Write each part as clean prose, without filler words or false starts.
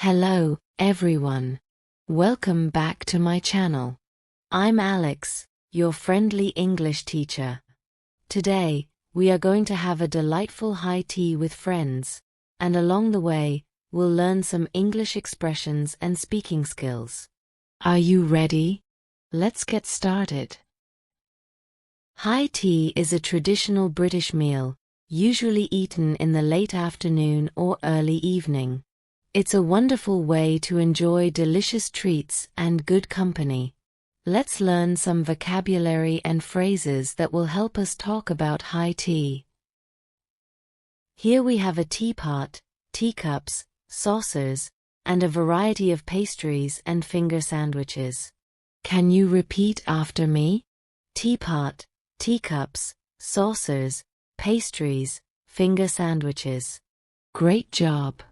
Hello, everyone. Welcome back to my channel. I'm Alex, your friendly English teacher. Today, we are going to have a delightful high tea with friends, and along the way, we'll learn some English expressions and speaking skills. Are you ready? Let's get started. High tea is a traditional British meal, usually eaten in the late afternoon or early evening. It's a wonderful way to enjoy delicious treats and good company. Let's learn some vocabulary and phrases that will help us talk about high tea. Here we have a teapot, teacups, saucers, and a variety of pastries and finger sandwiches. Can you repeat after me? Teapot, teacups, saucers, pastries, finger sandwiches. Great job!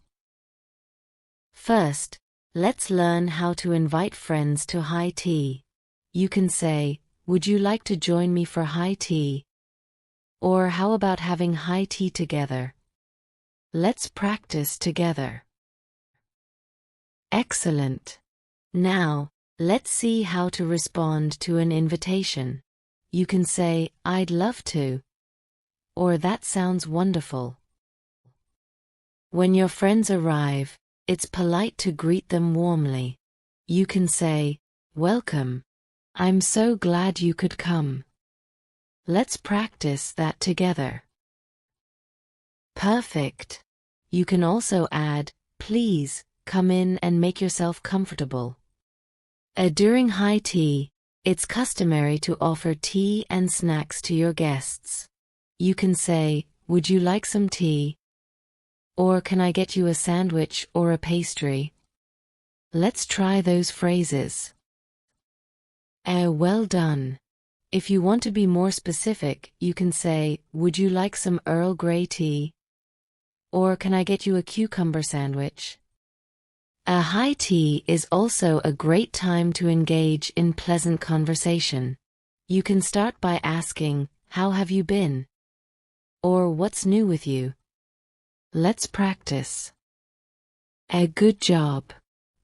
First, let's learn how to invite friends to high tea. You can say, "Would you like to join me for high tea?" Or how about having high tea together? Let's practice together. Excellent. Now, let's see how to respond to an invitation. You can say, "I'd love to," or "That sounds wonderful." When your friends arrive, it's polite to greet them warmly. You can say, "Welcome. I'm so glad you could come." Let's practice that together. Perfect. You can also add, "Please, come in and make yourself comfortable." During high tea, it's customary to offer tea and snacks to your guests. You can say, "Would you like some tea?" Or "Can I get you a sandwich or a pastry?" Let's try those phrases. Well done. If you want to be more specific, you can say, "Would you like some Earl Grey tea?" Or "Can I get you a cucumber sandwich?" A high tea is also a great time to engage in pleasant conversation. You can start by asking, "How have you been?" Or "What's new with you?" Let's practice. Good job.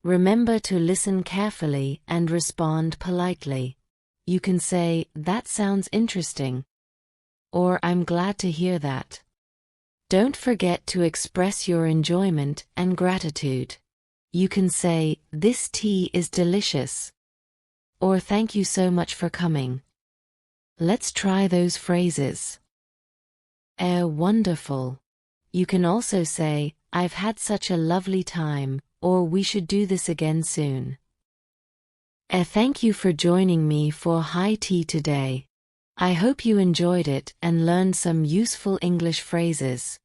Remember to listen carefully and respond politely. You can say, "That sounds interesting," or "I'm glad to hear that." Don't forget to express your enjoyment and gratitude. You can say, "This tea is delicious," or "Thank you so much for coming." Let's try those phrases. Wonderful. You can also say, "I've had such a lovely time," or "We should do this again soon." Thank you for joining me for high tea today. I hope you enjoyed it and learned some useful English phrases.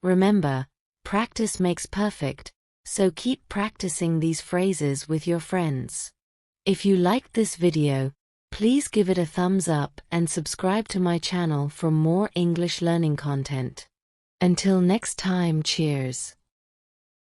Remember, practice makes perfect, so keep practicing these phrases with your friends. If you liked this video, please give it a thumbs up and subscribe to my channel for more English learning content. Until next time, cheers.